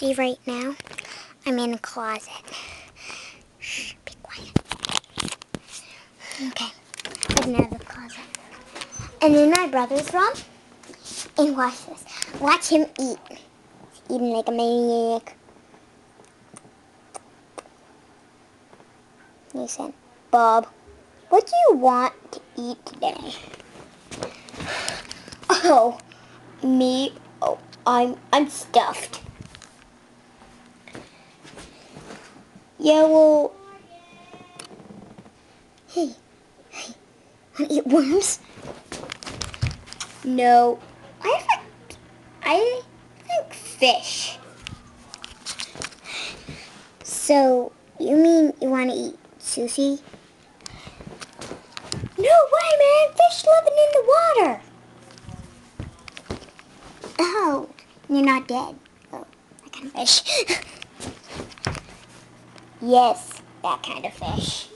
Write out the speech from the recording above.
see right now, I'm in a closet. Shh, be quiet. Okay, there's another closet. And in my brother's room, and watch this. Watch him eat. He's eating like a maniac. He said, Bob, what do you want to eat today? Oh, me? Oh, I'm stuffed. Yeah, well, hey, want to eat worms? No, I think fish. So, you mean you want to eat sushi? No way, man! Fish living in the water! Oh, you're not dead. Oh, that kind of fish. Yes, that kind of fish.